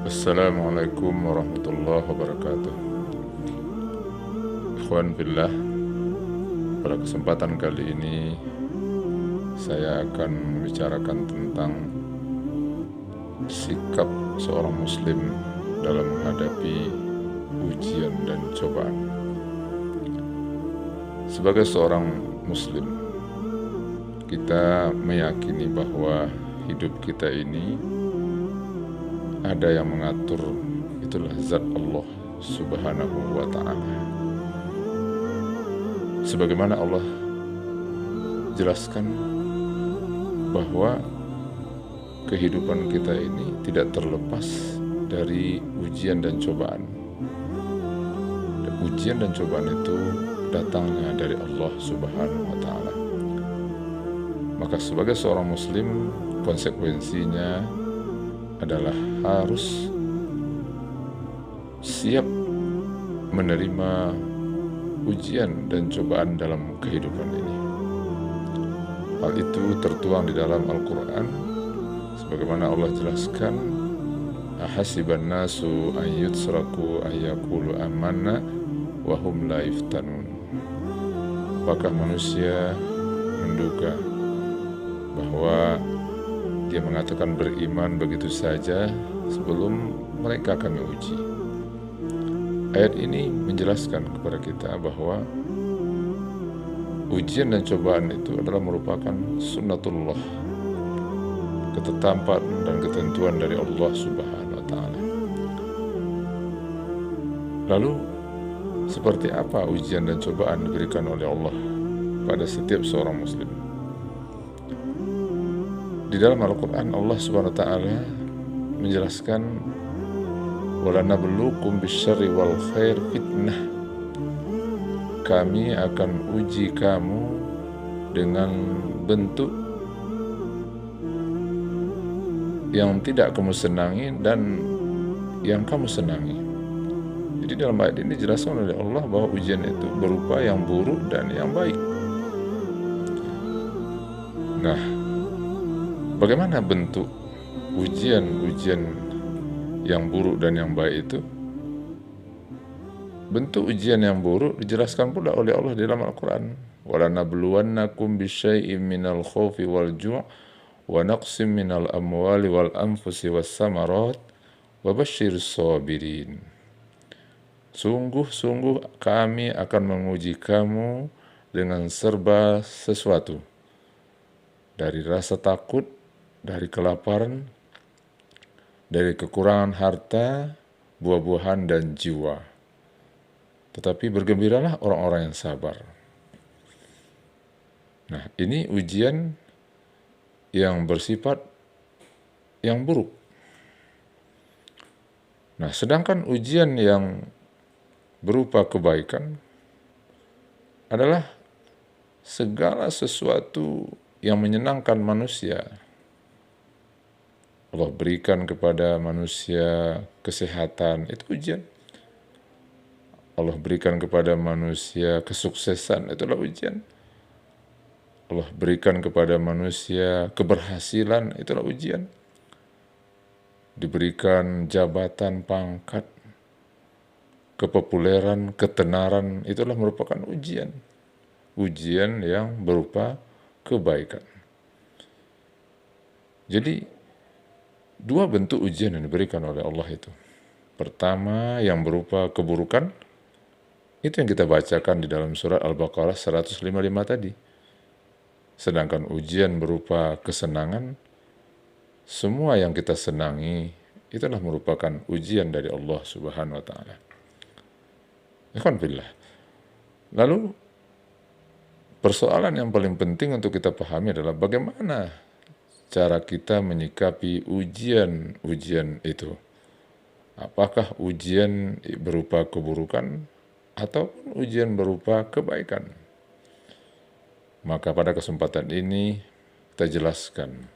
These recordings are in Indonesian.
Assalamualaikum warahmatullahi wabarakatuh. Ikhwan fillah, pada kesempatan kali ini saya akan membicarakan tentang sikap seorang muslim dalam menghadapi ujian dan cobaan. Sebagai seorang muslim, kita meyakini bahwa hidup kita ini ada yang mengatur, itulah zat Allah Subhanahu wa ta'ala. Sebagaimana Allah jelaskan bahwa kehidupan kita ini tidak terlepas dari ujian dan cobaan. Ujian dan cobaan itu datangnya dari Allah Subhanahu wa ta'ala. Maka sebagai seorang muslim, konsekuensinya adalah harus siap menerima ujian dan cobaan dalam kehidupan ini. Hal itu tertuang di dalam Al-Quran, sebagaimana Allah jelaskan, ahasiban nasu an yutsraku an yaqulu amanna wa hum la yuftanun. Apakah manusia menduga bahwa dia mengatakan beriman begitu saja sebelum mereka kami uji? Ayat ini menjelaskan kepada kita bahwa ujian dan cobaan itu adalah merupakan sunnatullah, ketetapan dan ketentuan dari Allah Subhanahu wa ta'ala. Lalu, seperti apa ujian dan cobaan diberikan oleh Allah pada setiap seorang muslim? Di dalam Al-Quran, Allah Subhanahu wa ta'ala menjelaskan, walanabluukum bisyarri wal khair fitnah. Kami akan uji kamu dengan bentuk yang tidak kamu senangi dan yang kamu senangi. Jadi dalam ayat ini dijelaskan oleh Allah bahwa ujian itu berupa yang buruk dan yang baik. Nah, bagaimana bentuk ujian yang buruk dan yang baik itu? Bentuk ujian yang buruk dijelaskan pula oleh Allah di dalam Al-Quran. وَلَنَبْلُوَنَّكُمْ بِشَيْءٍ مِّنَ الْخَوْفِ وَالْجُوعِ وَنَقْصٍ مِّنَ الْأَمْوَالِ وَالْأَنفُسِ وَالثَّمَرَاتِ وَبَشِّرِ الصَّابِرِينَ. Sungguh-sungguh kami akan menguji kamu dengan serba sesuatu, dari rasa takut, dari kelaparan, dari kekurangan harta, buah-buahan, dan jiwa. Tetapi bergembiralah orang-orang yang sabar. Nah, ini ujian yang bersifat yang buruk. Nah, sedangkan ujian yang berupa kebaikan adalah segala sesuatu yang menyenangkan manusia. Allah berikan kepada manusia kesehatan, itu ujian. Allah berikan kepada manusia kesuksesan, itulah ujian. Allah berikan kepada manusia keberhasilan, itulah ujian. Diberikan jabatan, pangkat, kepopuleran, ketenaran, itulah merupakan ujian. Ujian yang berupa kebaikan. Jadi, dua bentuk ujian yang diberikan oleh Allah itu. Pertama, yang berupa keburukan, itu yang kita bacakan di dalam surat Al-Baqarah 155 tadi. Sedangkan ujian berupa kesenangan, semua yang kita senangi, itulah merupakan ujian dari Allah Subhanahu wa ta'ala. Ikhwan fillah. Lalu, persoalan yang paling penting untuk kita pahami adalah bagaimana cara kita menyikapi ujian-ujian itu. Apakah ujian berupa keburukan ataupun ujian berupa kebaikan? Maka pada kesempatan ini kita jelaskan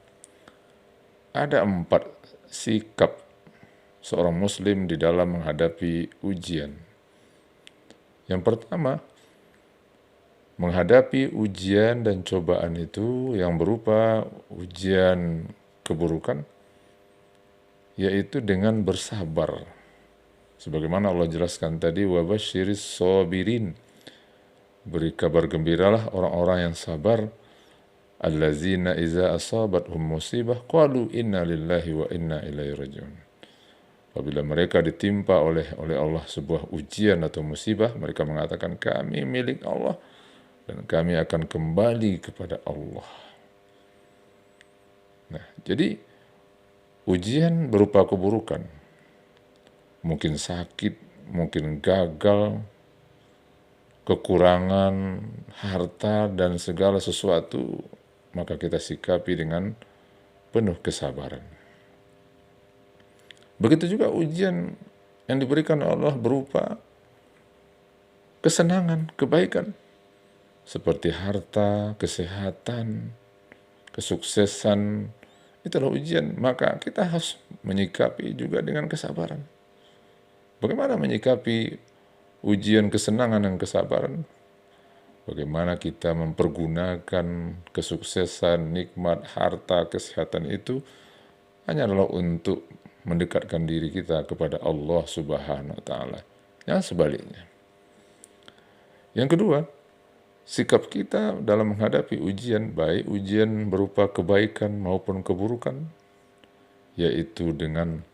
ada 4 sikap seorang muslim di dalam menghadapi ujian. Yang pertama, menghadapi ujian dan cobaan itu yang berupa ujian keburukan, yaitu dengan bersabar. Sebagaimana Allah jelaskan tadi, wa basyiris sabirin, beri kabar gembiralah orang-orang yang sabar, allazina iza asabathum musibah qalu inna lillahi wa inna ilaihi rajiun. Apabila mereka ditimpa oleh Allah sebuah ujian atau musibah, mereka mengatakan kami milik Allah dan kami akan kembali kepada Allah. Nah, jadi ujian berupa keburukan, mungkin sakit, mungkin gagal, kekurangan harta dan segala sesuatu, maka kita sikapi dengan penuh kesabaran. Begitu juga ujian yang diberikan Allah berupa kesenangan, kebaikan, seperti harta, kesehatan, kesuksesan, itulah ujian. Maka kita harus menyikapi juga dengan kesabaran. Bagaimana menyikapi ujian kesenangan dan kesabaran? Bagaimana kita mempergunakan kesuksesan, nikmat, harta, kesehatan itu hanyalah untuk mendekatkan diri kita kepada Allah Subhanahu wa Ta'ala. Yang sebaliknya. Yang kedua, sikap kita dalam menghadapi ujian, baik ujian berupa kebaikan maupun keburukan, yaitu dengan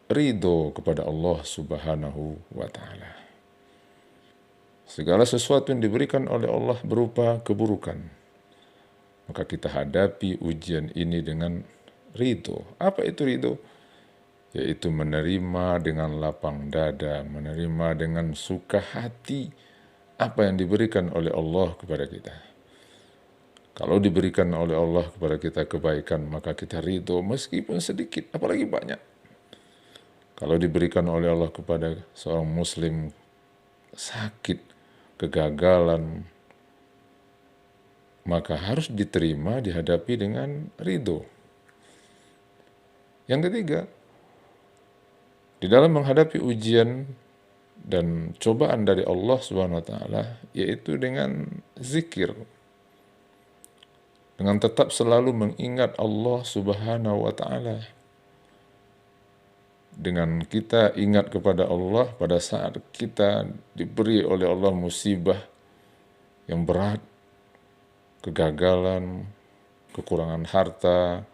ridho kepada Allah Subhanahu wa Ta'ala. Segala sesuatu yang diberikan oleh Allah berupa keburukan, maka kita hadapi ujian ini dengan ridho. Apa itu ridho? Yaitu menerima dengan lapang dada, menerima dengan suka hati apa yang diberikan oleh Allah kepada kita. Kalau diberikan oleh Allah kepada kita kebaikan, maka kita ridho meskipun sedikit, apalagi banyak. Kalau diberikan oleh Allah kepada seorang muslim sakit, kegagalan, maka harus diterima, dihadapi dengan ridho. Yang ketiga, di dalam menghadapi ujian dan cobaan dari Allah Subhanahu wa Ta'ala, yaitu dengan zikir, dengan tetap selalu mengingat Allah Subhanahu wa Ta'ala. Dengan kita ingat kepada Allah pada saat kita diberi oleh Allah musibah yang berat, kegagalan, kekurangan harta,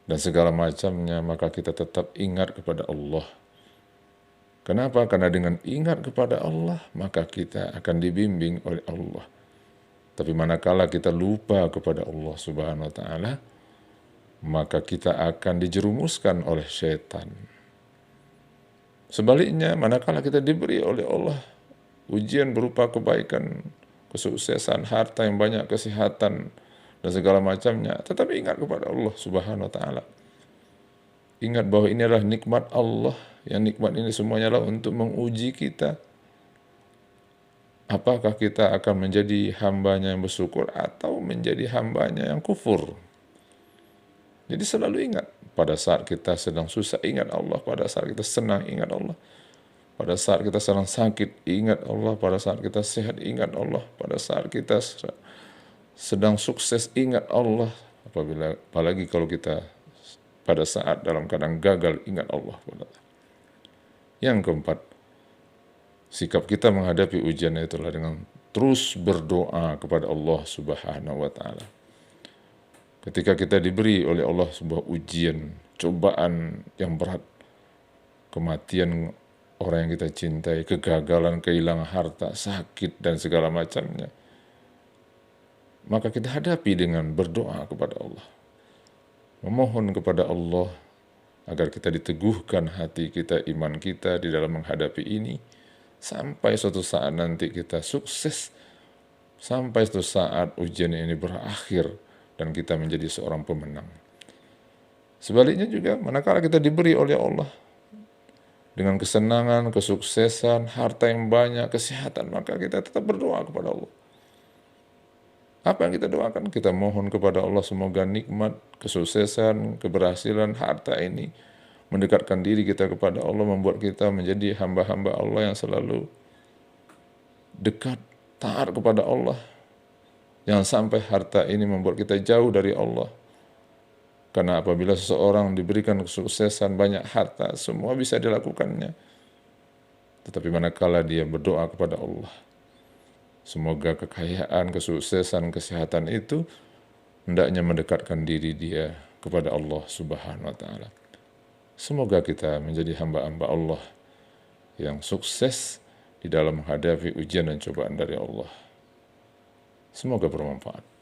dan segala macamnya, maka kita tetap ingat kepada Allah. Kenapa? Karena dengan ingat kepada Allah, maka kita akan dibimbing oleh Allah. Tapi manakala kita lupa kepada Allah Subhanahu wa Ta'ala, maka kita akan dijerumuskan oleh syaitan. Sebaliknya, manakala kita diberi oleh Allah ujian berupa kebaikan, kesuksesan, harta yang banyak, kesehatan, dan segala macamnya, tetap ingat kepada Allah Subhanahu wa Ta'ala. Ingat bahwa ini adalah nikmat Allah, yang nikmat ini semuanya adalah untuk menguji kita. Apakah kita akan menjadi hambanya yang bersyukur atau menjadi hambanya yang kufur. Jadi selalu ingat, pada saat kita sedang susah, ingat Allah. Pada saat kita senang, ingat Allah. Pada saat kita sedang sakit, ingat Allah. Pada saat kita sehat, ingat Allah. Pada saat kita sedang sukses, ingat Allah. Apalagi kalau kita pada saat dalam keadaan gagal, ingat Allah. Yang keempat, sikap kita menghadapi ujian itulah dengan terus berdoa kepada Allah Subhanahu wa Ta'ala. Ketika kita diberi oleh Allah sebuah ujian, cobaan yang berat, kematian orang yang kita cintai, kegagalan, kehilangan harta, sakit, dan segala macamnya, maka kita hadapi dengan berdoa kepada Allah. Memohon kepada Allah agar kita diteguhkan hati kita, iman kita di dalam menghadapi ini, sampai suatu saat nanti kita sukses, sampai suatu saat ujian ini berakhir dan kita menjadi seorang pemenang. Sebaliknya juga, manakala kita diberi oleh Allah dengan kesenangan, kesuksesan, harta yang banyak, kesehatan, maka kita tetap berdoa kepada Allah. Apa yang kita doakan? Kita mohon kepada Allah semoga nikmat, kesuksesan, keberhasilan, harta ini mendekatkan diri kita kepada Allah, membuat kita menjadi hamba-hamba Allah yang selalu dekat, taat kepada Allah. Jangan sampai harta ini membuat kita jauh dari Allah. Karena apabila seseorang diberikan kesuksesan, banyak harta, semua bisa dilakukannya. Tetapi manakala dia berdoa kepada Allah, semoga kekayaan, kesuksesan, kesehatan itu hendaknya mendekatkan diri dia kepada Allah Subhanahu wa Ta'ala. Semoga kita menjadi hamba-hamba Allah yang sukses di dalam menghadapi ujian dan cobaan dari Allah. Semoga bermanfaat.